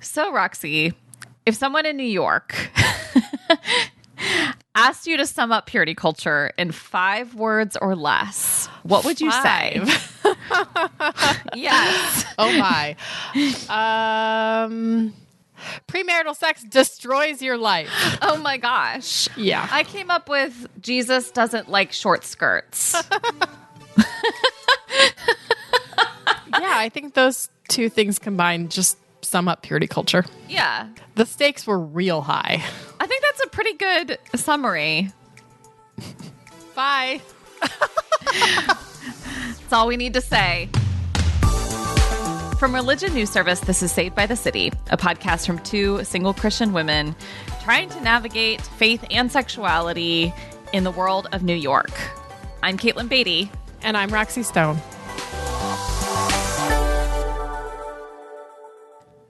So, Roxy, if someone in New York asked you to sum up purity culture in 5 words or less, what would you say? Yes. Oh, my. Premarital sex destroys your life. Oh, my gosh. Yeah. I came up with Jesus doesn't like short skirts. Yeah, I think those two things combined just sum up purity culture. Yeah. The stakes were real high. I think that's a pretty good summary. Bye. That's all we need to say. From Religion News Service, this is Saved by the City, a podcast from 2 single Christian women trying to navigate faith and sexuality in the world of New York. I'm Caitlin Beatty. And I'm Roxy Stone.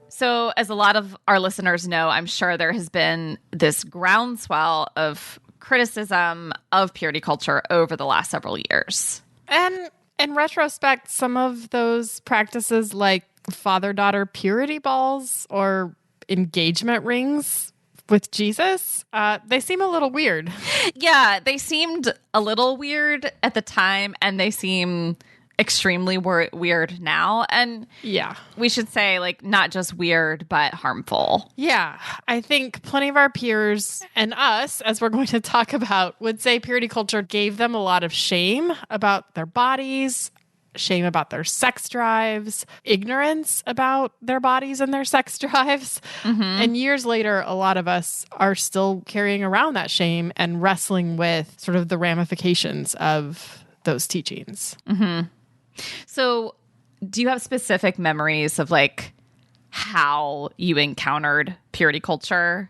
So, as a lot of our listeners know, I'm sure there has been this groundswell of criticism of purity culture over the last several years. And in retrospect, some of those practices like father-daughter purity balls or engagement rings with Jesus, they seem a little weird. Yeah, they seemed a little weird at the time, and they seem extremely weird now. And yeah, we should say, like, not just weird, but harmful. Yeah, I think plenty of our peers and us, as we're going to talk about, would say purity culture gave them a lot of shame about their bodies, shame about their sex drives, ignorance about their bodies and their sex drives. Mm-hmm. And years later, a lot of us are still carrying around that shame and wrestling with sort of the ramifications of those teachings. Mm-hmm. So do you have specific memories of like how you encountered purity culture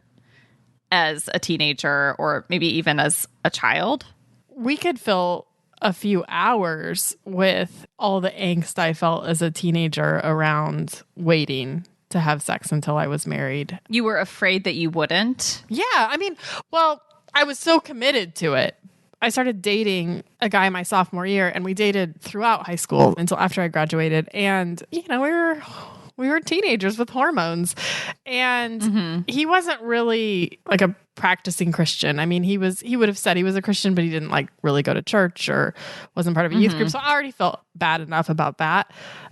as a teenager or maybe even as a child? We could fill a few hours with all the angst I felt as a teenager around waiting to have sex until I was married. You were afraid that you wouldn't? Yeah. I mean, well, I was so committed to it. I started dating a guy my sophomore year, and we dated throughout high school until after I graduated. And, you know, we were teenagers with hormones, and he wasn't really like a practicing Christian. I mean, he would have said he was a Christian, but he didn't like really go to church or wasn't part of a youth group. So I already felt bad enough about that.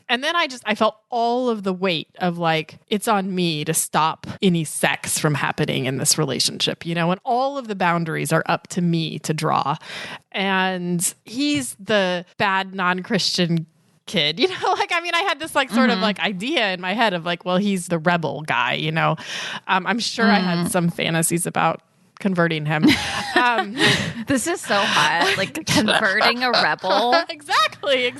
And then I felt all of the weight of like, it's on me to stop any sex from happening in this relationship, you know, and all of the boundaries are up to me to draw. And he's the bad non-Christian kid, you know, like, I mean, I had this like sort of like idea in my head of like, well, he's the rebel guy, you know. I'm sure I had some fantasies about converting him. This is so hot. Like converting a rebel. Exactly.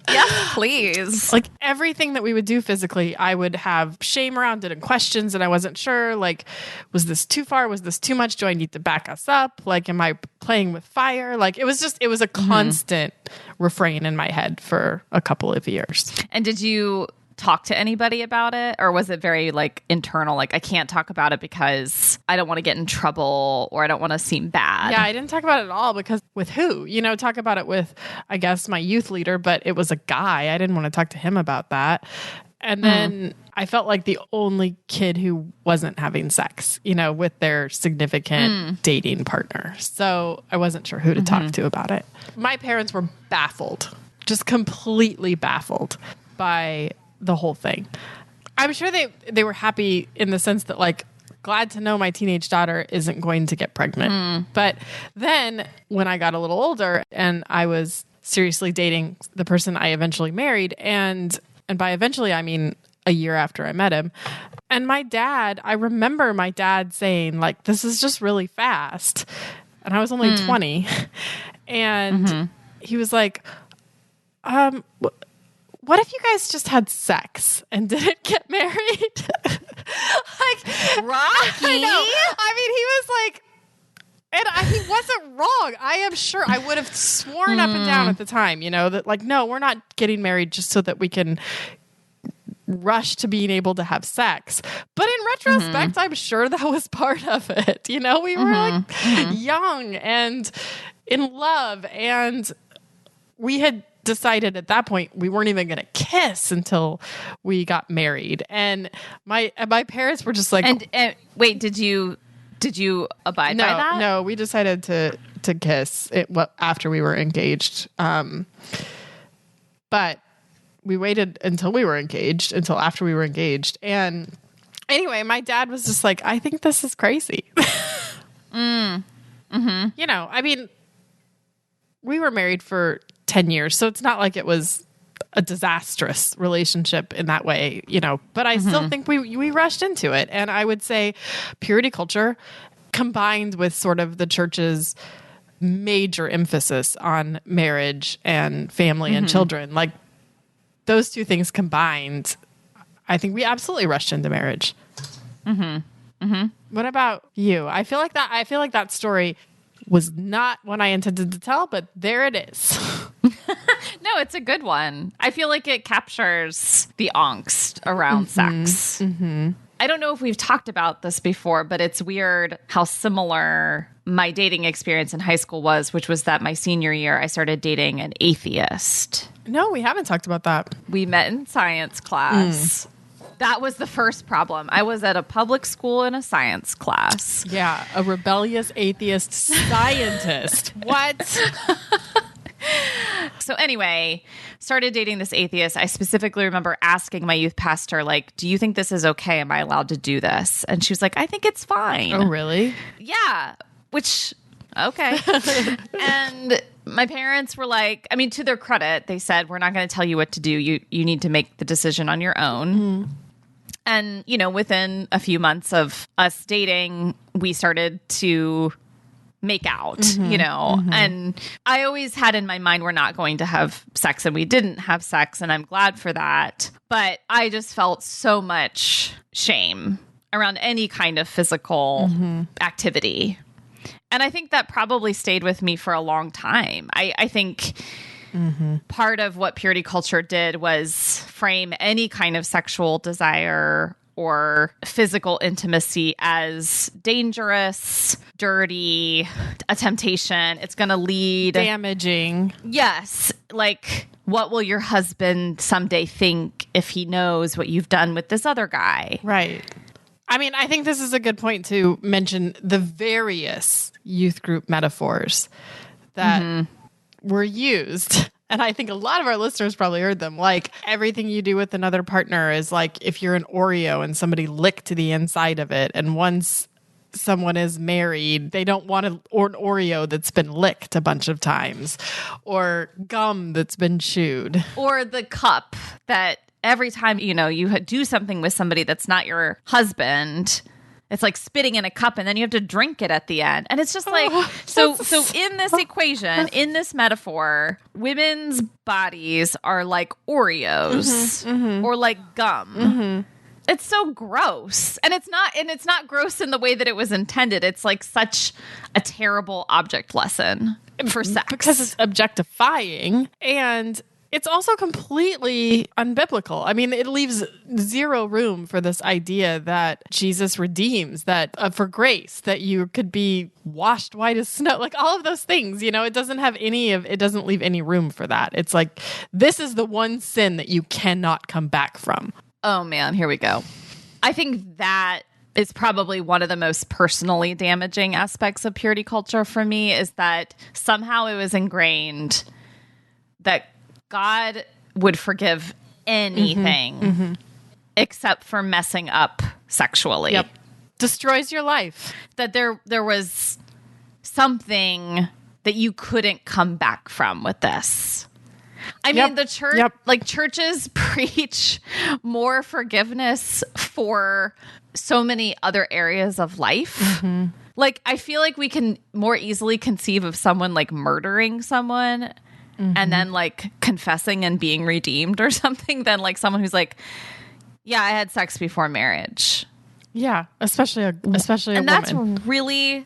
Yes, please. Like everything that we would do physically, I would have shame around it and questions, and I wasn't sure, like, was this too far? Was this too much? Do I need to back us up? Like, am I playing with fire? Like, it was a constant refrain in my head for a couple of years. And did you talk to anybody about it, or was it very like internal, like I can't talk about it because I don't want to get in trouble or I don't want to seem bad? Yeah, I didn't talk about it at all, because with who? You know, talk about it with, I guess, my youth leader, but it was a guy. I didn't want to talk to him about that. And then I felt like the only kid who wasn't having sex, you know, with their significant dating partner. So I wasn't sure who to talk to about it. My parents were baffled, just completely baffled by the whole thing. I'm sure they were happy in the sense that, like, glad to know my teenage daughter isn't going to get pregnant. But then when I got a little older and I was seriously dating the person I eventually married, and by eventually I mean a year after I met him, and I remember my dad saying, like, this is just really fast. And I was only 20. And he was like, what if you guys just had sex and didn't get married? Like, Rocky. I know. I mean, he was like, and he wasn't wrong. I am sure I would have sworn up and down at the time, you know, that like, no, we're not getting married just so that we can rush to being able to have sex. But in retrospect, I'm sure that was part of it. You know, we were like young and in love, and we had decided at that point we weren't even going to kiss until we got married. And my parents were just like, and wait, did you abide by that? No, we decided to kiss after we were engaged. But we waited until after we were engaged. And anyway, my dad was just like, I think this is crazy. You know, I mean, we were married for 10 years, so it's not like it was a disastrous relationship in that way, you know, but I still think we rushed into it. And I would say purity culture combined with sort of the church's major emphasis on marriage and family and children, like those two things combined, I think we absolutely rushed into marriage. What about you? I feel like that story was not one I intended to tell, but there it is. No, it's a good one. I feel like it captures the angst around sex. I don't know if we've talked about this before, but it's weird how similar my dating experience in high school was, which was that my senior year, I started dating an atheist. No, we haven't talked about that. We met in science class. That was the first problem. I was at a public school in a science class. Yeah, a rebellious atheist scientist. What? So anyway, started dating this atheist. I specifically remember asking my youth pastor, like, do you think this is okay? Am I allowed to do this? And she was like, I think it's fine. Oh, really? Yeah. Which, okay. And my parents were like, I mean, to their credit, they said, we're not going to tell you what to do. You need to make the decision on your own. And, you know, within a few months of us dating, we started to make out, you know, and I always had in my mind, we're not going to have sex, and we didn't have sex, and I'm glad for that. But I just felt so much shame around any kind of physical activity. And I think that probably stayed with me for a long time. I think part of what purity culture did was frame any kind of sexual desire or physical intimacy as dangerous, dirty, a temptation. It's going to lead... damaging. Yes. Like, what will your husband someday think if he knows what you've done with this other guy? Right. I mean, I think this is a good point to mention the various youth group metaphors that were used. And I think a lot of our listeners probably heard them. Like, everything you do with another partner is like if you're an Oreo and somebody licked the inside of it. And once someone is married, they don't want an Oreo that's been licked a bunch of times, or gum that's been chewed, or the cup that every time, you know, you do something with somebody that's not your husband, it's like spitting in a cup and then you have to drink it at the end. And it's just like, so in this equation, in this metaphor, women's bodies are like Oreos or like gum. It's so gross. And it's not gross in the way that it was intended. It's like such a terrible object lesson for sex. Because it's objectifying, and it's also completely unbiblical. I mean, it leaves zero room for this idea that Jesus redeems, that for grace, that you could be washed white as snow, like all of those things, you know, it doesn't leave any room for that. It's like, this is the one sin that you cannot come back from. Oh man, here we go. I think that is probably one of the most personally damaging aspects of purity culture for me, is that somehow it was ingrained that God would forgive anything except for messing up sexually. Yep. Destroys your life. That there was something that you couldn't come back from with this. I mean, the church, like churches preach more forgiveness for so many other areas of life. Like, I feel like we can more easily conceive of someone like murdering someone and then like confessing and being redeemed or something than like someone who's like, yeah, I had sex before marriage. Yeah, especially a woman. And that's really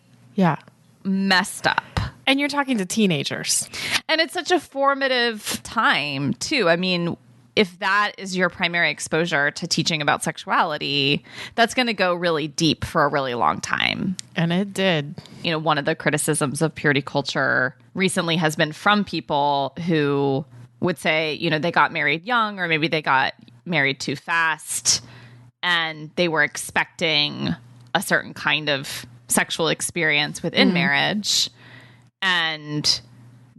messed up. And you're talking to teenagers. And it's such a formative time, too. I mean, if that is your primary exposure to teaching about sexuality, that's going to go really deep for a really long time. And it did. You know, one of the criticisms of purity culture recently has been from people who would say, you know, they got married young, or maybe they got married too fast, and they were expecting a certain kind of sexual experience within marriage, and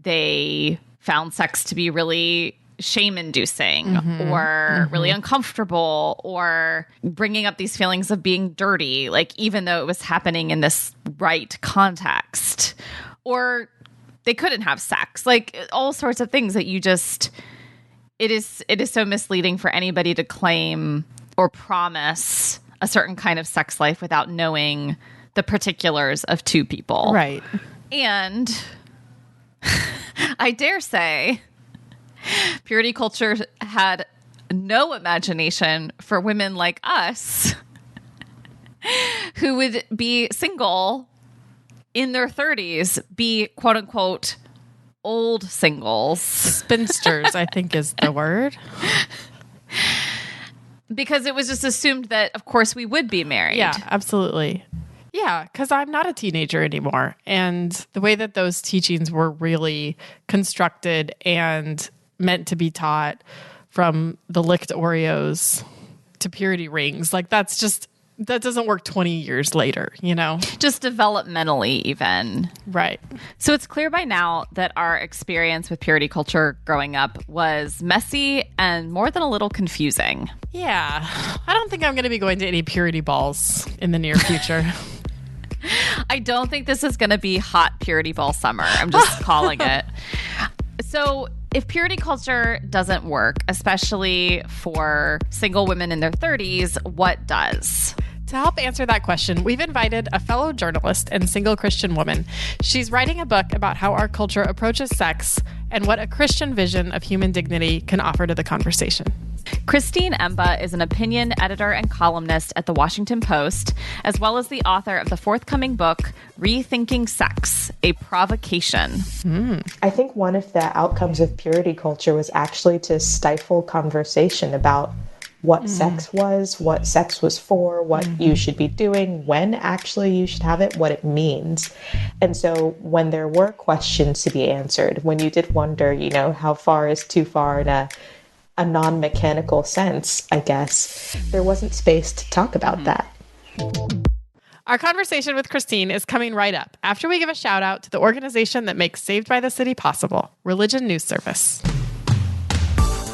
they found sex to be really shame-inducing or really uncomfortable, or bringing up these feelings of being dirty, like even though it was happening in this right context, or they couldn't have sex, like all sorts of things that you just, it is so misleading for anybody to claim or promise a certain kind of sex life without knowing the particulars of two people. Right. And I dare say purity culture had no imagination for women like us who would be single in their 30s, be quote unquote old singles. Spinsters, I think is the word. Because it was just assumed that, of course, we would be married. Yeah, absolutely. Yeah, because I'm not a teenager anymore. And the way that those teachings were really constructed and meant to be taught, from the licked Oreos to purity rings, like that doesn't work 20 years later, you know? Just developmentally even. Right. So it's clear by now that our experience with purity culture growing up was messy and more than a little confusing. Yeah. I don't think I'm going to be going to any purity balls in the near future. I don't think this is going to be hot purity ball summer. I'm just calling it. So if purity culture doesn't work, especially for single women in their 30s, what does? To help answer that question, we've invited a fellow journalist and single Christian woman. She's writing a book about how our culture approaches sex and what a Christian vision of human dignity can offer to the conversation. Christine Emba is an opinion editor and columnist at The Washington Post, as well as the author of the forthcoming book, Rethinking Sex, A Provocation. I think one of the outcomes of purity culture was actually to stifle conversation about what sex was for, what you should be doing, when actually you should have it, what it means. And so when there were questions to be answered, when you did wonder, you know, how far is too far in a non-mechanical sense, I guess, there wasn't space to talk about that. Our conversation with Christine is coming right up after we give a shout out to the organization that makes Saved by the City possible, Religion News Service.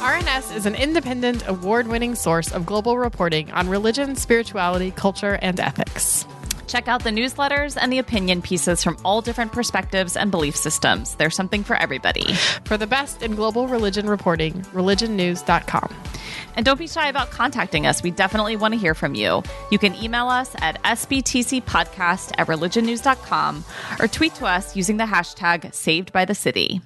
RNS is an independent, award-winning source of global reporting on religion, spirituality, culture, and ethics. Check out the newsletters and the opinion pieces from all different perspectives and belief systems. There's something for everybody. For the best in global religion reporting, religionnews.com. And don't be shy about contacting us. We definitely want to hear from you. You can email us at sbtcpodcast@religionnews.com or tweet to us using the hashtag SavedByTheCity.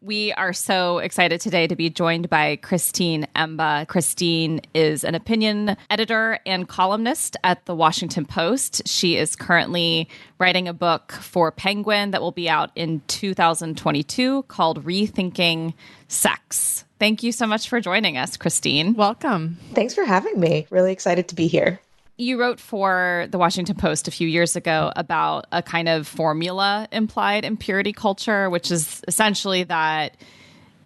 We are so excited today to be joined by Christine Emba. Christine is an opinion editor and columnist at The Washington Post. She is currently writing a book for Penguin that will be out in 2022 called Rethinking Sex. Thank you so much for joining us, Christine. Welcome. Thanks for having me. Really excited to be here. You wrote for The Washington Post a few years ago about a kind of formula implied in purity culture, which is essentially that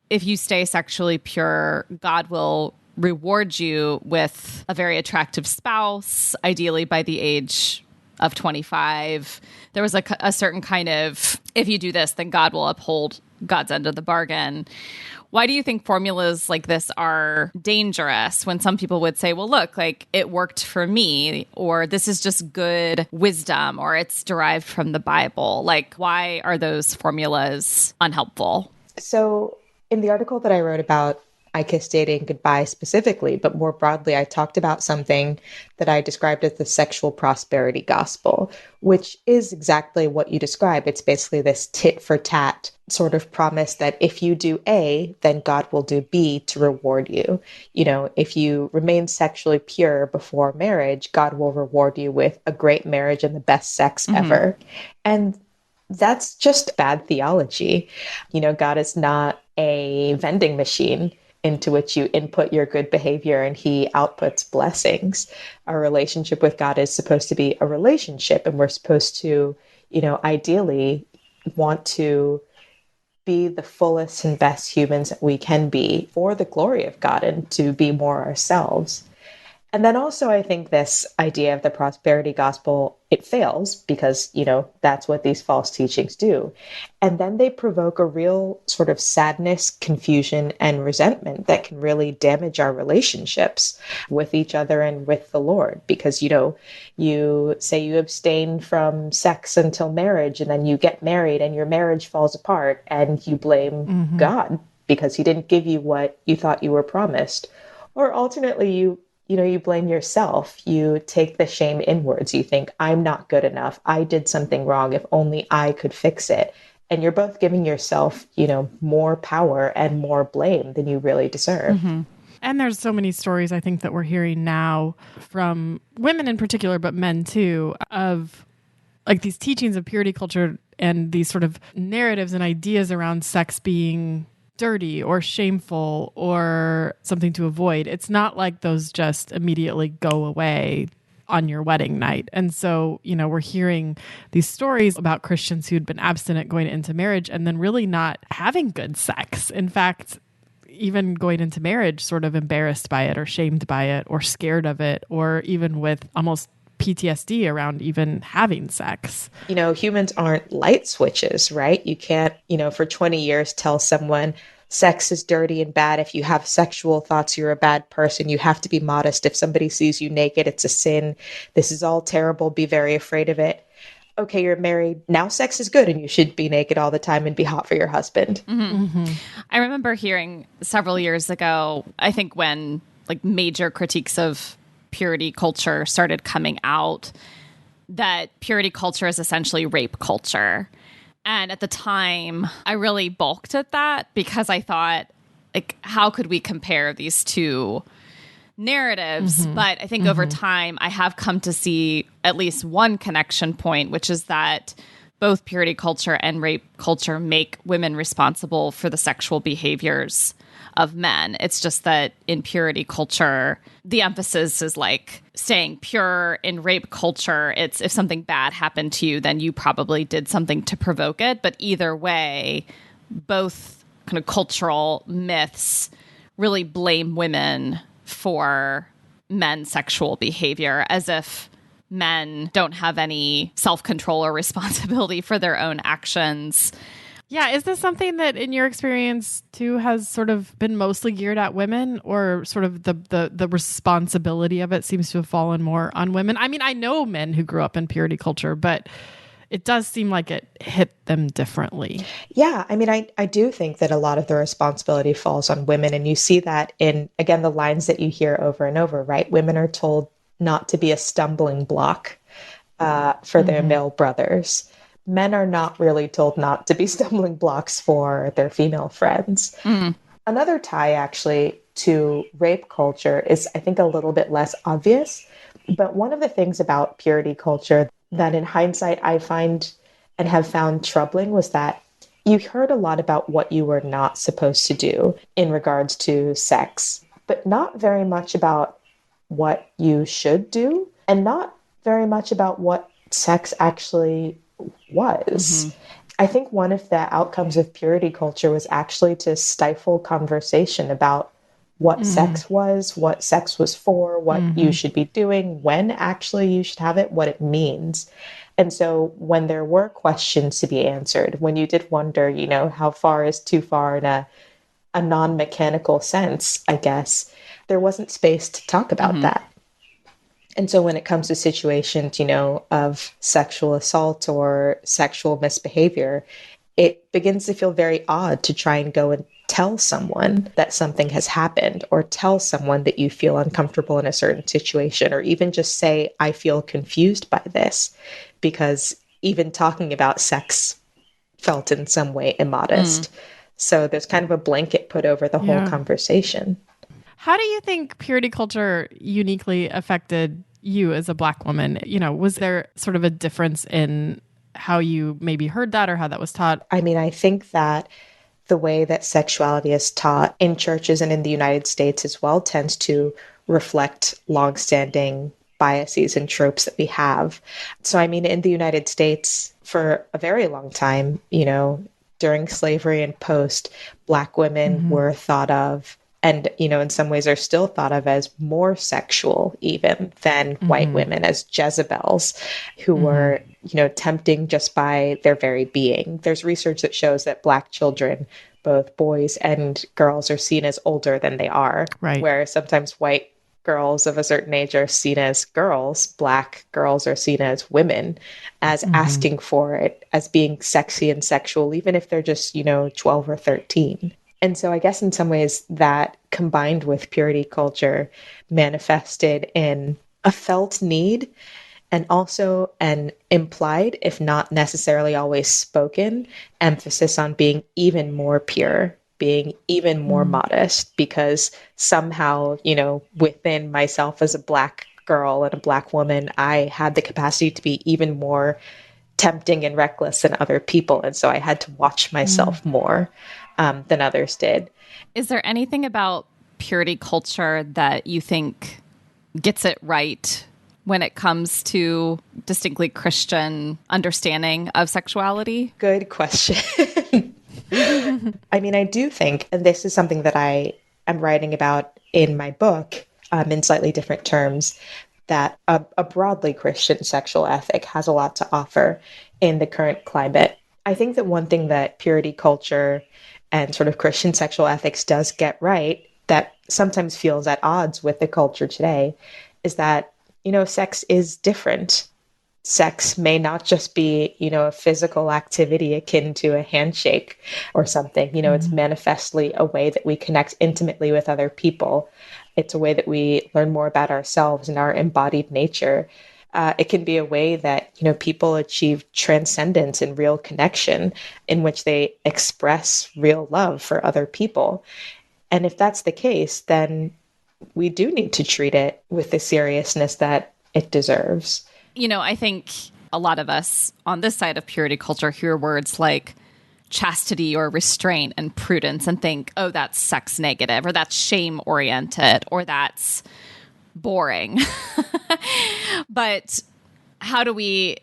if you stay sexually pure, God will reward you with a very attractive spouse, ideally by the age of 25. There was a certain kind of, if you do this, then God will uphold God's end of the bargain. Why do you think formulas like this are dangerous when some people would say, well, look, like it worked for me, or this is just good wisdom, or it's derived from the Bible? Like, why are those formulas unhelpful? So in the article that I wrote about I Kissed Dating Goodbye specifically, but more broadly, I talked about something that I described as the sexual prosperity gospel, which is exactly what you describe. It's basically this tit for tat sort of promise that if you do A, then God will do B to reward you. You know, if you remain sexually pure before marriage, God will reward you with a great marriage and the best sex ever. And that's just bad theology. You know, God is not a vending machine into which you input your good behavior and he outputs blessings. Our relationship with God is supposed to be a relationship, and we're supposed to, you know, ideally want to be the fullest and best humans that we can be for the glory of God and to be more ourselves. And then also, I think this idea of the prosperity gospel, it fails because, that's what these false teachings do. And then they provoke a real sort of sadness, confusion, and resentment that can really damage our relationships with each other and with the Lord. Because, you say you abstain from sex until marriage, and then you get married and your marriage falls apart and you blame God because he didn't give you what you thought you were promised. Or alternately, you blame yourself. You take the shame inwards. You think, I'm not good enough. I did something wrong. If only I could fix it. And you're both giving yourself, more power and more blame than you really deserve. Mm-hmm. And there's so many stories, I think, that we're hearing now from women in particular, but men too, of like these teachings of purity culture and these sort of narratives and ideas around sex being dirty or shameful or something to avoid. It's not like those just immediately go away on your wedding night. And so, we're hearing these stories about Christians who'd been abstinent going into marriage and then really not having good sex. In fact, even going into marriage sort of embarrassed by it or shamed by it or scared of it, or even with almost PTSD around even having sex. Humans aren't light switches, right? You can't, for 20 years tell someone sex is dirty and bad. If you have sexual thoughts, you're a bad person. You have to be modest. If somebody sees you naked, it's a sin. This is all terrible. Be very afraid of it. Okay, you're married. Now sex is good and you should be naked all the time and be hot for your husband. Mm-hmm. Mm-hmm. I remember hearing several years ago, I think when like major critiques of purity culture started coming out, that purity culture is essentially rape culture. And at the time, I really balked at that because I thought, like, how could we compare these two narratives? Mm-hmm. But I think over time, I have come to see at least one connection point, which is that both purity culture and rape culture make women responsible for the sexual behaviors of men. It's just that in purity culture, the emphasis is like staying pure. In rape culture, it's if something bad happened to you, then you probably did something to provoke it. But either way, both kind of cultural myths really blame women for men's sexual behavior, as if men don't have any self-control or responsibility for their own actions. Yeah. Is this something that in your experience too has sort of been mostly geared at women, or sort of the responsibility of it seems to have fallen more on women? I mean, I know men who grew up in purity culture, but it does seem like it hit them differently. Yeah. I mean, I do think that a lot of the responsibility falls on women. And you see that in, again, the lines that you hear over and over, right? Women are told not to be a stumbling block for their male brothers. Men are not really told not to be stumbling blocks for their female friends. Another tie actually to rape culture is, I think, a little bit less obvious. But one of the things about purity culture that in hindsight I find and have found troubling was that you heard a lot about what you were not supposed to do in regards to sex, but not very much about what you should do, and not very much about what sex actually was. I think one of the outcomes of purity culture was actually to stifle conversation about what sex was, what sex was for, what you should be doing, when actually you should have it, what it means. And so when there were questions to be answered, when you did wonder, how far is too far in a non-mechanical sense, I guess, there wasn't space to talk about that. And so when it comes to situations, of sexual assault or sexual misbehavior, it begins to feel very odd to try and go and tell someone that something has happened, or tell someone that you feel uncomfortable in a certain situation, or even just say, I feel confused by this, because even talking about sex felt in some way immodest. So there's kind of a blanket put over the whole conversation. How do you think purity culture uniquely affected you as a Black woman? Was there sort of a difference in how you maybe heard that or how that was taught? I mean, I think that the way that sexuality is taught in churches and in the United States as well tends to reflect longstanding biases and tropes that we have. So, I mean, in the United States, for a very long time, during slavery and post, Black women were thought of, and, in some ways are still thought of as more sexual even than white women, as Jezebels, who were, tempting just by their very being. There's research that shows that Black children, both boys and girls, are seen as older than they are, Right. where sometimes white girls of a certain age are seen as girls, Black girls are seen as women, as asking for it, as being sexy and sexual, even if they're just, 12 or 13. And so I guess in some ways that combined with purity culture manifested in a felt need and also an implied, if not necessarily always spoken, emphasis on being even more pure, being even more modest, because somehow, within myself as a Black girl and a Black woman, I had the capacity to be even more tempting and reckless than other people. And so I had to watch myself more than others did. Is there anything about purity culture that you think gets it right when it comes to distinctly Christian understanding of sexuality? Good question. I mean, I do think, and this is something that I am writing about in my book in slightly different terms, that a broadly Christian sexual ethic has a lot to offer in the current climate. I think that one thing that purity culture and sort of Christian sexual ethics does get right, that sometimes feels at odds with the culture today, is that, sex is different. Sex may not just be, a physical activity akin to a handshake or something. It's manifestly a way that we connect intimately with other people. It's a way that we learn more about ourselves and our embodied nature. It can be a way that, people achieve transcendence and real connection in which they express real love for other people. And if that's the case, then we do need to treat it with the seriousness that it deserves. I think a lot of us on this side of purity culture hear words like chastity or restraint and prudence and think, oh, that's sex negative, or that's shame oriented, or that's boring. But how do we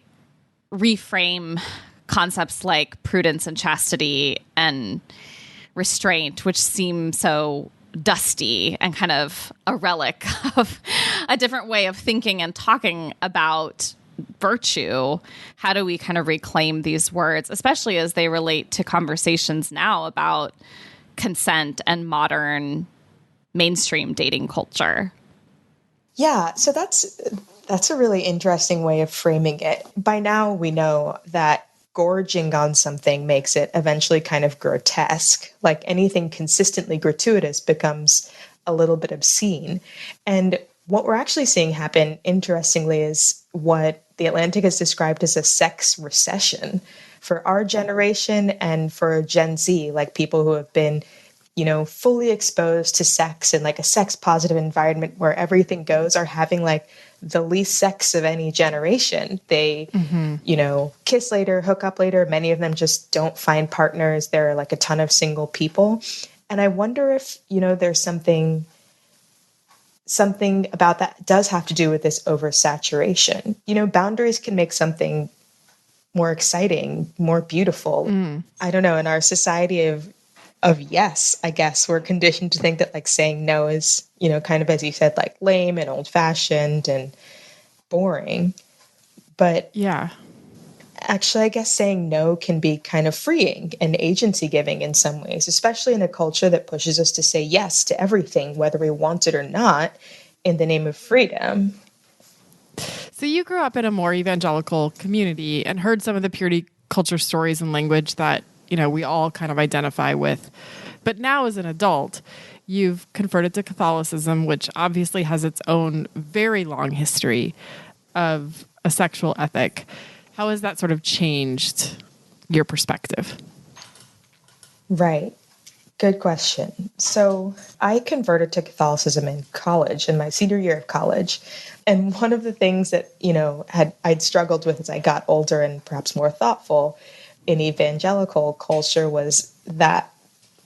reframe concepts like prudence and chastity and restraint, which seem so dusty and kind of a relic of a different way of thinking and talking about virtue? How do we kind of reclaim these words, especially as they relate to conversations now about consent and modern mainstream dating culture? Yeah, so that's a really interesting way of framing it. By now we know that gorging on something makes it eventually kind of grotesque. Like anything consistently gratuitous becomes a little bit obscene. And what we're actually seeing happen, interestingly, is what The Atlantic has described as a sex recession for our generation and for Gen Z, like people who have been, fully exposed to sex in like a sex positive environment where everything goes, are having like the least sex of any generation. They, kiss later, hook up later. Many of them just don't find partners. There are like a ton of single people. And I wonder if, there's something about that does have to do with this oversaturation. Boundaries can make something more exciting, more beautiful. I don't know, in our society of yes, I guess we're conditioned to think that like saying no is, kind of, as you said, like lame and old fashioned and boring. But Yeah. actually, I guess saying no can be kind of freeing and agency giving in some ways, especially in a culture that pushes us to say yes to everything, whether we want it or not, in the name of freedom. So you grew up in a more evangelical community and heard some of the purity culture stories and language that, we all kind of identify with. But now as an adult, you've converted to Catholicism, which obviously has its own very long history of a sexual ethic. How has that sort of changed your perspective? Right. Good question. So I converted to Catholicism in college, in my senior year of college. And one of the things that, I'd struggled with as I got older and perhaps more thoughtful in evangelical culture was that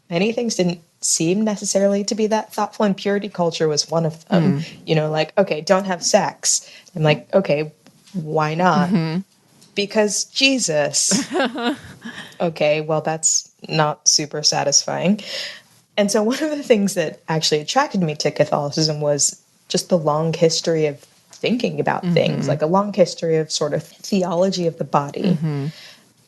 many things didn't seem necessarily to be that thoughtful, and purity culture was one of them. Like, okay, don't have sex. I'm like, okay, why not? because Jesus. Okay, well, that's not super satisfying. And so one of the things that actually attracted me to Catholicism was just the long history of thinking about things, like a long history of sort of theology of the body.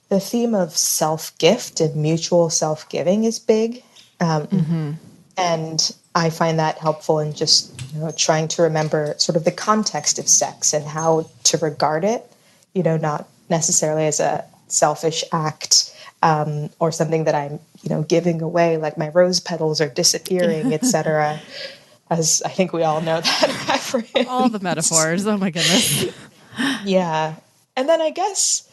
The theme of self-gift and mutual self-giving is big. And I find that helpful in just, trying to remember sort of the context of sex and how to regard it, not necessarily as a selfish act or something that I'm, giving away, like my rose petals are disappearing, etc. As I think we all know that reference. All the metaphors. Oh my goodness. Yeah. And then I guess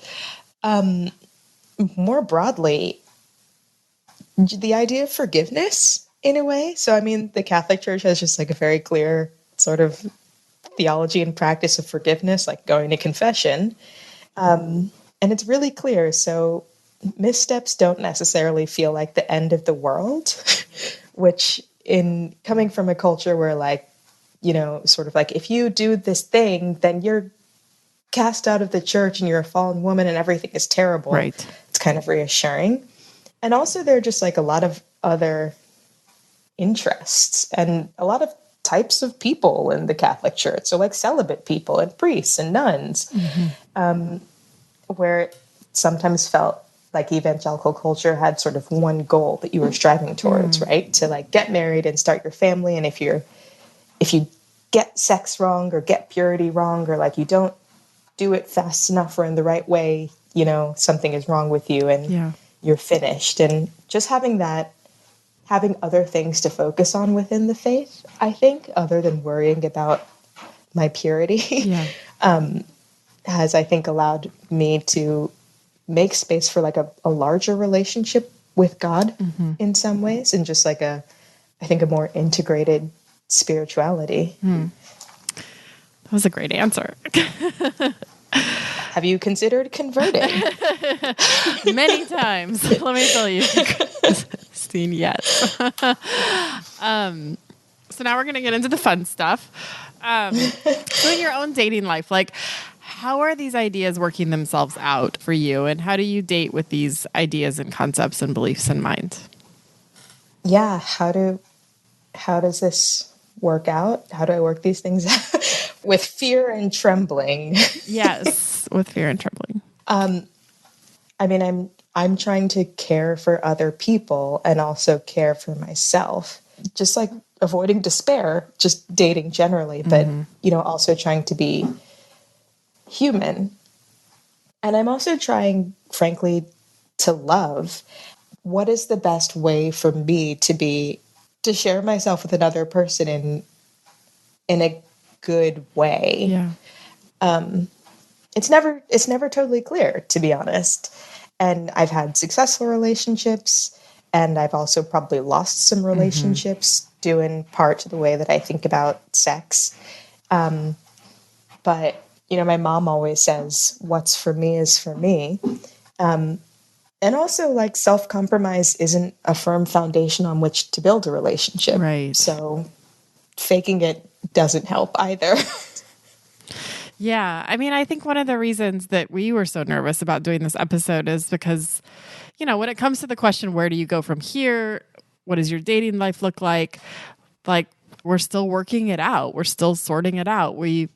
more broadly, the idea of forgiveness in a way. So, I mean, the Catholic Church has just like a very clear sort of theology and practice of forgiveness, like going to confession. And it's really clear. So missteps don't necessarily feel like the end of the world, which in coming from a culture where like, sort of like if you do this thing, then you're cast out of the church and you're a fallen woman and everything is terrible. Right. It's kind of reassuring. And also there are just like a lot of other interests and a lot of types of people in the Catholic Church. So like celibate people and priests and nuns, where it sometimes felt like evangelical culture had sort of one goal that you were striving towards, right? To like get married and start your family. And if you get sex wrong or get purity wrong, or like you don't do it fast enough or in the right way, something is wrong with you and you're finished. And just having other things to focus on within the faith, I think, other than worrying about my purity, has, I think, allowed me to make space for like a larger relationship with God in some ways, and just like I think a more integrated spirituality. That was a great answer. Have you considered converting? Many times. Let me tell you, Christine, yes. So now we're going to get into the fun stuff. So in your own dating life, like, how are these ideas working themselves out for you? And how do you date with these ideas and concepts and beliefs in mind? Yeah. How does this work out? How do I work these things out? With fear and trembling. Yes, with fear and trembling. I mean, I'm trying to care for other people and also care for myself. Just like avoiding despair, just dating generally, but, also trying to be human. And I'm also trying, frankly, to love. What is the best way for me to share myself with another person in a good way? Yeah. It's never totally clear, to be honest. And I've had successful relationships, and I've also probably lost some relationships due in part to the way that I think about sex. But, my mom always says, what's for me is for me. And also, like, self-compromise isn't a firm foundation on which to build a relationship. Right. So faking it doesn't help either. Yeah. I mean, I think one of the reasons that we were so nervous about doing this episode is because, when it comes to the question, where do you go from here? What does your dating life look like? Like, we're still working it out. We're still sorting it out. We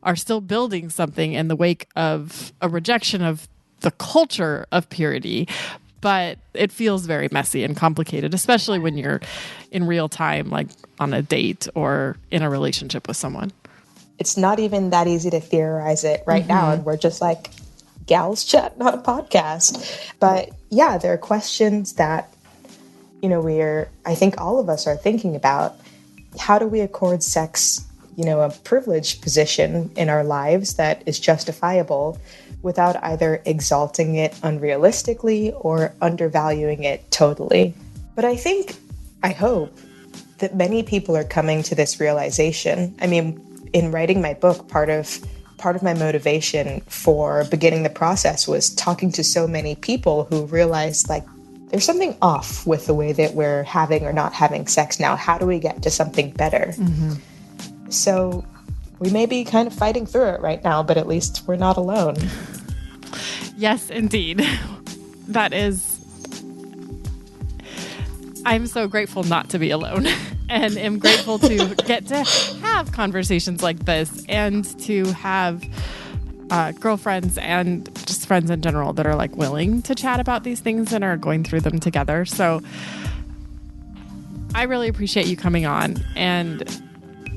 are still building something in the wake of a rejection of the culture of purity. But it feels very messy and complicated, especially when you're in real time, like on a date or in a relationship with someone. It's not even that easy to theorize it right now. And we're just like gals chatting on a podcast. But yeah, there are questions that, I think all of us are thinking about. How do we accord sex, a privileged position in our lives that is justifiable without either exalting it unrealistically or undervaluing it totally? But I hope that many people are coming to this realization. I mean, in writing my book, part of my motivation for beginning the process was talking to so many people who realized, like, there's something off with the way that we're having or not having sex now. How do we get to something better? So we may be kind of fighting through it right now, but at least we're not alone. Yes, indeed. That is... I'm so grateful not to be alone and am grateful to get to have conversations like this and to have girlfriends and just friends in general that are like willing to chat about these things and are going through them together. So I really appreciate you coming on and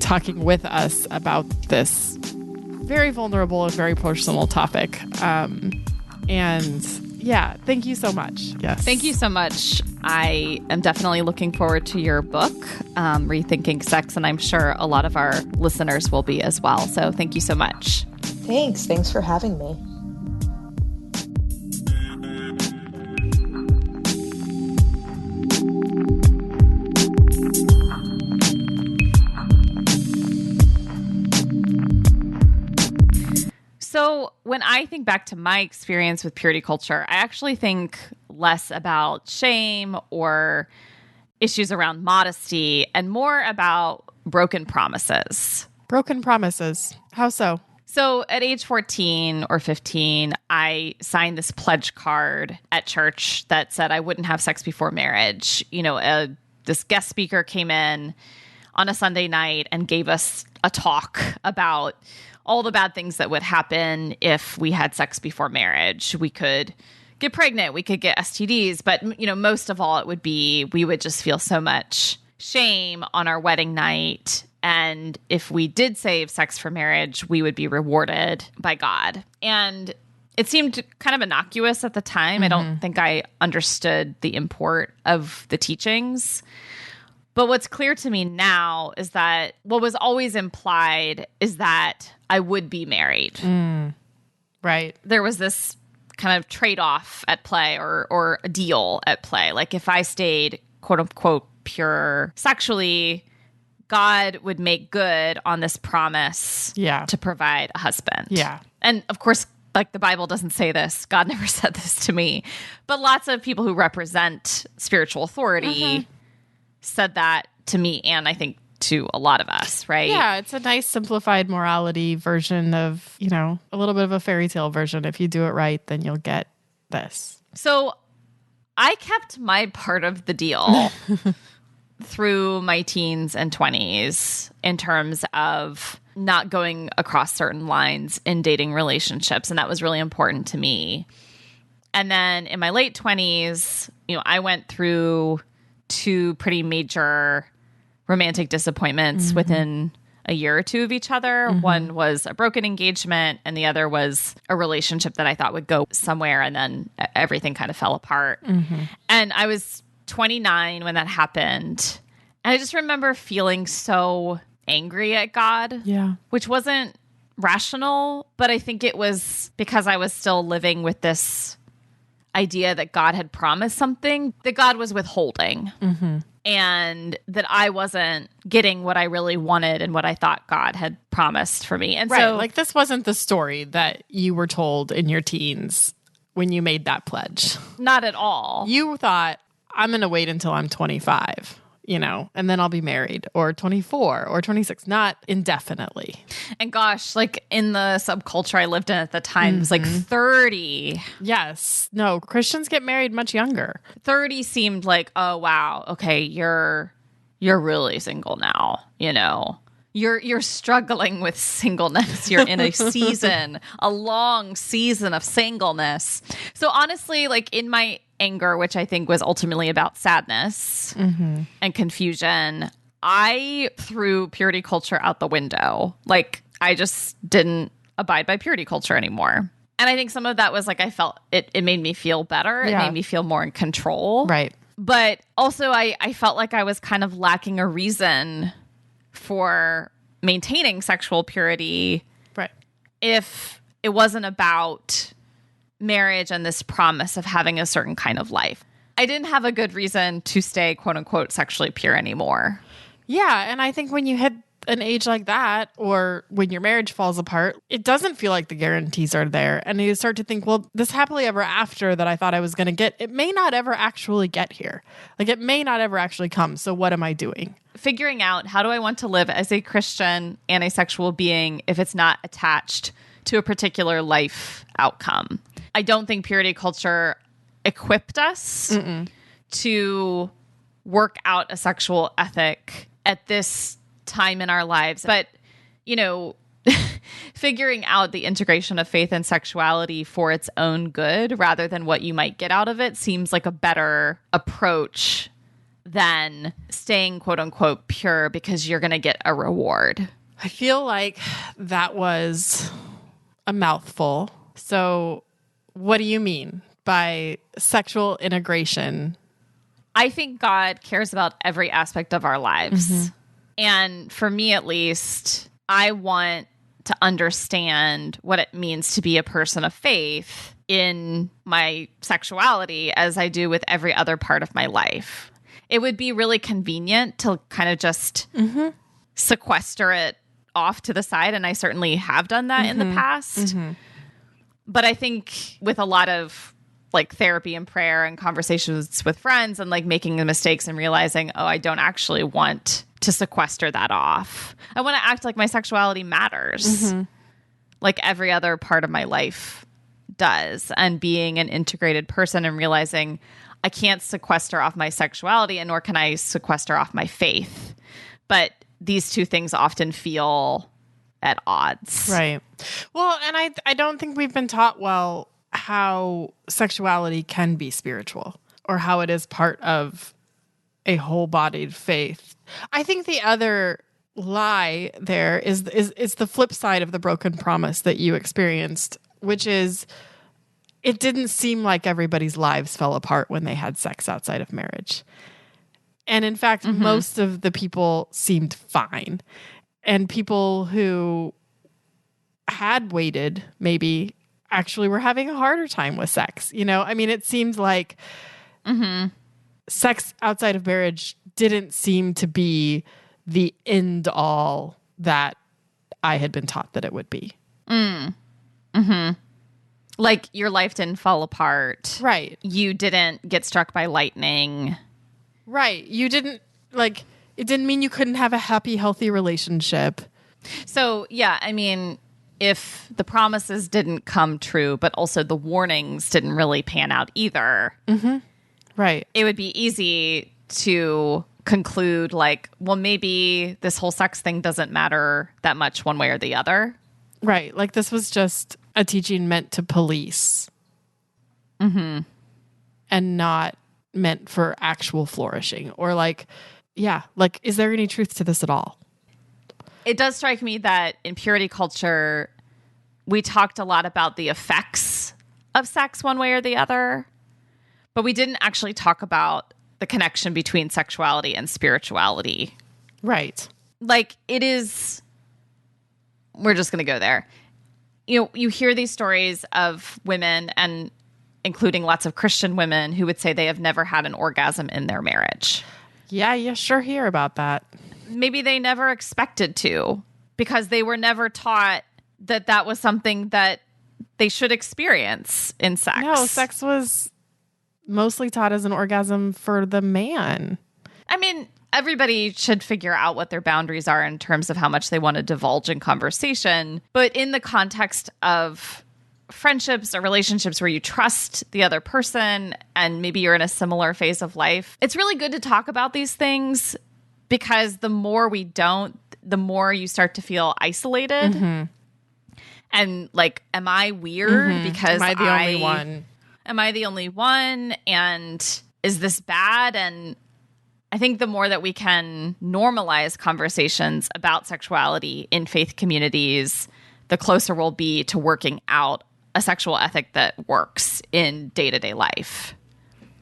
talking with us about this very vulnerable and very personal topic. And yeah, thank you so much. Yes. Thank you so much. I am definitely looking forward to your book, Rethinking Sex, and I'm sure a lot of our listeners will be as well. So thank you so much. Thanks. Thanks for having me. So when I think back to my experience with purity culture, I actually think less about shame or issues around modesty and more about broken promises. Broken promises. How so? So at age 14 or 15, I signed this pledge card at church that said I wouldn't have sex before marriage. You know, this guest speaker came in on a Sunday night and gave us a talk about all the bad things that would happen if we had sex before marriage. We could get pregnant, we could get STDs, but, you know, most of all, it would be, we would just feel so much shame on our wedding night. And if we did save sex for marriage, we would be rewarded by God. And it seemed kind of innocuous at the time. Mm-hmm. I don't think I understood the import of the teachings. But what's clear to me now is that what was always implied is that I would be married. Right. There was this kind of trade-off at play or a deal at play. Like if I stayed, quote unquote, pure sexually, God would make good on this promise to provide a husband. Yeah. And of course, like the Bible doesn't say this. God never said this to me. But lots of people who represent spiritual authority said that to me and I think to a lot of us, right? Yeah, it's a nice simplified morality version of, you know, a little bit of a fairy tale version. If you do it right, then you'll get this. So I kept my part of the deal through my teens and 20s in terms of not going across certain lines in dating relationships. And that was really important to me. And then in my late 20s, you know, I went through 2 pretty major romantic disappointments within a year or 2 of each other. One was a broken engagement and the other was a relationship that I thought would go somewhere and then everything kind of fell apart. And I was 29 when that happened. And I just remember feeling so angry at God, which wasn't rational, but I think it was because I was still living with this idea that God had promised something that God was withholding. And that I wasn't getting what I really wanted and what I thought God had promised for me. And so, like, this wasn't the story that you were told in your teens when you made that pledge. Not at all. You thought, I'm going to wait until I'm 25, you know, and then I'll be married, or 24 or 26, not indefinitely. And gosh, like in the subculture I lived in at the time, it was like 30. Yes. No, Christians get married much younger. 30 seemed like, oh, wow, okay, you're really single now, you know. You're struggling with singleness. You're in a season, a long season of singleness. So honestly, like in my anger, which I think was ultimately about sadness and confusion, I threw purity culture out the window. Like I just didn't abide by purity culture anymore. And I think some of that was like I felt it made me feel better. It made me feel more in control. Right. But also I felt like I was kind of lacking a reason for maintaining sexual purity. Right. If it wasn't about marriage and this promise of having a certain kind of life. I didn't have a good reason to stay, quote unquote, sexually pure anymore. Yeah. And I think when you hit an age like that, or when your marriage falls apart, it doesn't feel like the guarantees are there. And you start to think, well, this happily ever after that I thought I was going to get, it may not ever actually get here. Like it may not ever actually come. So what am I doing? Figuring out how do I want to live as a Christian and a sexual being if it's not attached to a particular life outcome. I don't think purity culture equipped us to work out a sexual ethic at this time in our lives. But, you know, figuring out the integration of faith and sexuality for its own good rather than what you might get out of it seems like a better approach than staying quote unquote pure because you're going to get a reward. I feel like that was a mouthful. So what do you mean by sexual integration? I think God cares about every aspect of our lives. And for me, at least, I want to understand what it means to be a person of faith in my sexuality as I do with every other part of my life. It would be really convenient to kind of just sequester it off to the side. And I certainly have done that in the past. But I think with a lot of like therapy and prayer and conversations with friends and like making the mistakes and realizing, oh, I don't actually want to sequester that off. I want to act like my sexuality matters, like every other part of my life does. And being an integrated person and realizing I can't sequester off my sexuality, and nor can I sequester off my faith. But these two things often feel at odds. Right. Well, and I don't think we've been taught well how sexuality can be spiritual or how it is part of a whole-bodied faith. I think the other lie there is the flip side of the broken promise that you experienced, which is it didn't seem like everybody's lives fell apart when they had sex outside of marriage. And in fact, most of the people seemed fine. And people who had waited maybe actually were having a harder time with sex. You know, I mean, it seemed like sex outside of marriage didn't seem to be the end all that I had been taught that it would be. Like your life didn't fall apart. Right. You didn't get struck by lightning. Right. You didn't, like, it didn't mean you couldn't have a happy, healthy relationship. So, yeah, I mean, if the promises didn't come true, but also the warnings didn't really pan out either, right, it would be easy to conclude, like, well, maybe this whole sex thing doesn't matter that much one way or the other. Right. Like, this was just a teaching meant to police. And not meant for actual flourishing. Or, like, yeah, like, is there any truth to this at all? It does strike me that in purity culture, we talked a lot about the effects of sex one way or the other, but we didn't actually talk about the connection between sexuality and spirituality. Right. Like, it is, we're just going to go there. You know, you hear these stories of women, and including lots of Christian women, who would say they have never had an orgasm in their marriage. Yeah, you sure hear about that. Maybe they never expected to, because they were never taught that that was something that they should experience in sex. No, sex was mostly taught as an orgasm for the man. I mean, everybody should figure out what their boundaries are in terms of how much they want to divulge in conversation. But in the context of friendships or relationships where you trust the other person and maybe you're in a similar phase of life, it's really good to talk about these things, because the more we don't, the more you start to feel isolated. And like, am I weird because am I the only one? Am I the only one? And is this bad? And I think the more that we can normalize conversations about sexuality in faith communities, the closer we'll be to working out a sexual ethic that works in day-to-day life.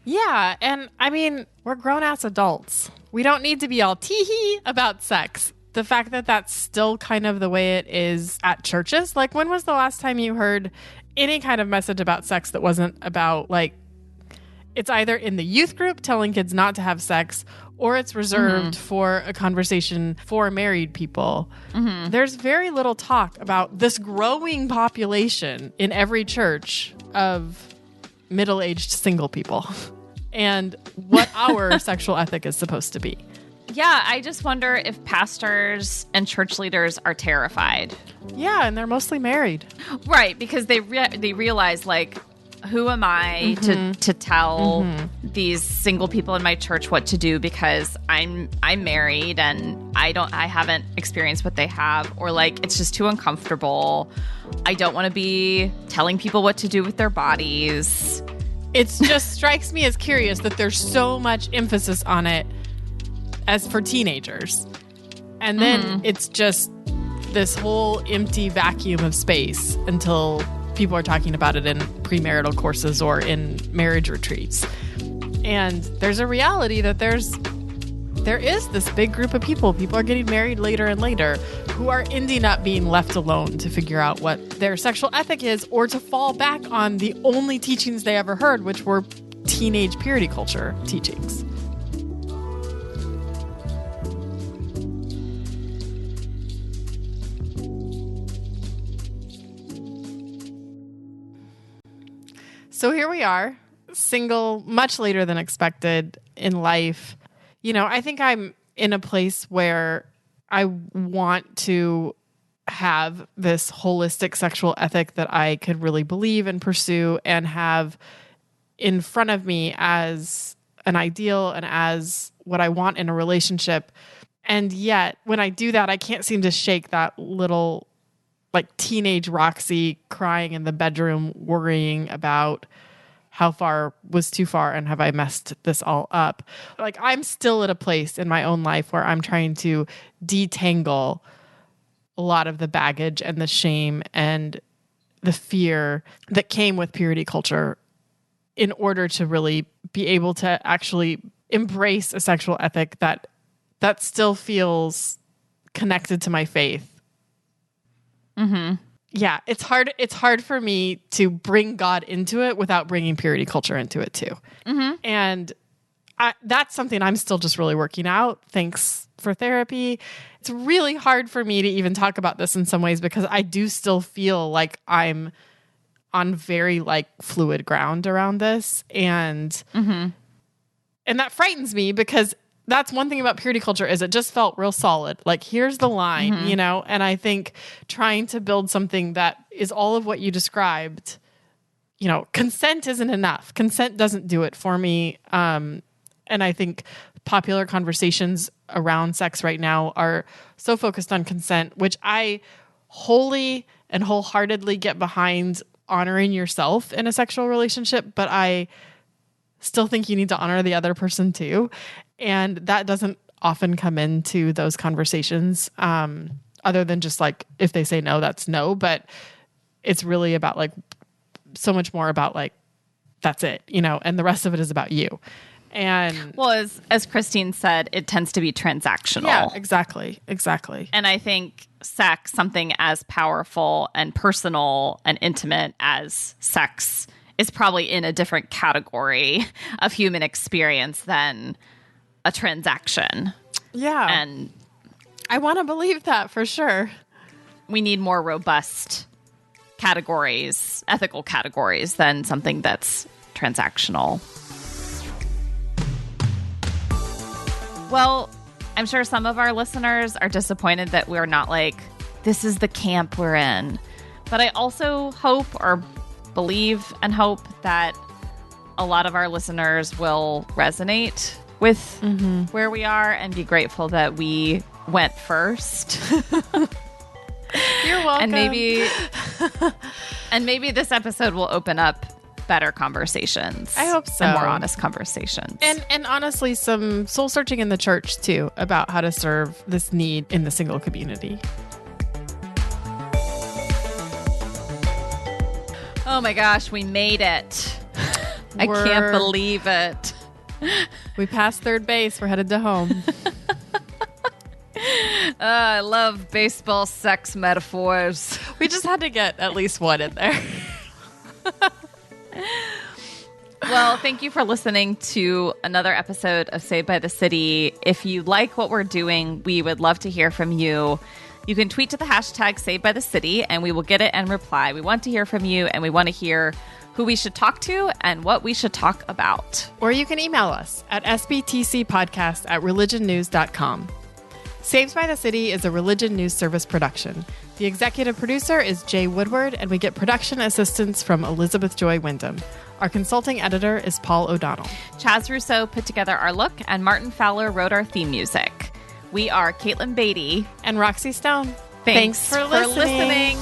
Yeah, and I mean, we're grown-ass adults. We don't need to be all tee-hee about sex. The fact that that's still kind of the way it is at churches. Like, when was the last time you heard any kind of message about sex that wasn't about, like, it's either in the youth group telling kids not to have sex, or it's reserved for a conversation for married people. There's very little talk about this growing population in every church of middle-aged single people and what our sexual ethic is supposed to be. Yeah, I just wonder if pastors and church leaders are terrified. Yeah, and they're mostly married. Right, because they realize, like, who am I to tell these single people in my church what to do because I'm married and I haven't experienced what they have, or like it's just too uncomfortable. I don't want to be telling people what to do with their bodies. It just strikes me as curious that there's so much emphasis on it as for teenagers. And then it's just this whole empty vacuum of space until people are talking about it in premarital courses or in marriage retreats. And there's a reality that there is this big group of people are getting married later and later, who are ending up being left alone to figure out what their sexual ethic is, or to fall back on the only teachings they ever heard, which were teenage purity culture teachings. So here we are, single much later than expected in life. You know, I think I'm in a place where I want to have this holistic sexual ethic that I could really believe and pursue and have in front of me as an ideal and as what I want in a relationship. And yet, when I do that, I can't seem to shake that little, like, teenage Roxy crying in the bedroom, worrying about how far was too far and have I messed this all up. Like, I'm still at a place in my own life where I'm trying to detangle a lot of the baggage and the shame and the fear that came with purity culture in order to really be able to actually embrace a sexual ethic that still feels connected to my faith. Yeah, it's hard. It's hard for me to bring God into it without bringing purity culture into it too. And that's something I'm still just really working out. Thanks for therapy. It's really hard for me to even talk about this in some ways because I do still feel like I'm on very like fluid ground around this, and that frightens me because that's one thing about purity culture is it just felt real solid. Like, here's the line, you know? And I think trying to build something that is all of what you described, you know, consent isn't enough. Consent doesn't do it for me. And I think popular conversations around sex right now are so focused on consent, which I wholly and wholeheartedly get behind honoring yourself in a sexual relationship, but I still think you need to honor the other person too. And that doesn't often come into those conversations, other than just like, if they say no, that's no. But it's really about like so much more about like, that's it, you know, and the rest of it is about you. And well, as Christine said, it tends to be transactional. Yeah, exactly. And I think sex, something as powerful and personal and intimate as sex, is probably in a different category of human experience than a transaction. Yeah. And I want to believe that for sure. We need more robust categories, ethical categories, than something that's transactional. Well, I'm sure some of our listeners are disappointed that we're not like, this is the camp we're in. But I also hope or believe and hope that a lot of our listeners will resonate with where we are and be grateful that we went first. You're welcome. And maybe this episode will open up better conversations. I hope so. And more honest conversations. And honestly, some soul searching in the church too about how to serve this need in the single community. Oh my gosh, we made it. I can't believe it. We passed third base. We're headed to home. I love baseball sex metaphors. We just had to get at least one in there. Well, thank you for listening to another episode of Saved by the City. If you like what we're doing, we would love to hear from you. You can tweet to the hashtag Saved by the City, and we will get it and reply. We want to hear from you, and we want to hear who we should talk to, and what we should talk about. Or you can email us at sbtcpodcast@religionnews.com. Saved by the City is a Religion News Service production. The executive producer is Jay Woodward, and we get production assistance from Elizabeth Joy Wyndham. Our consulting editor is Paul O'Donnell. Chaz Rousseau put together our look, and Martin Fowler wrote our theme music. We are Caitlin Beatty and Roxy Stone. Thanks for listening.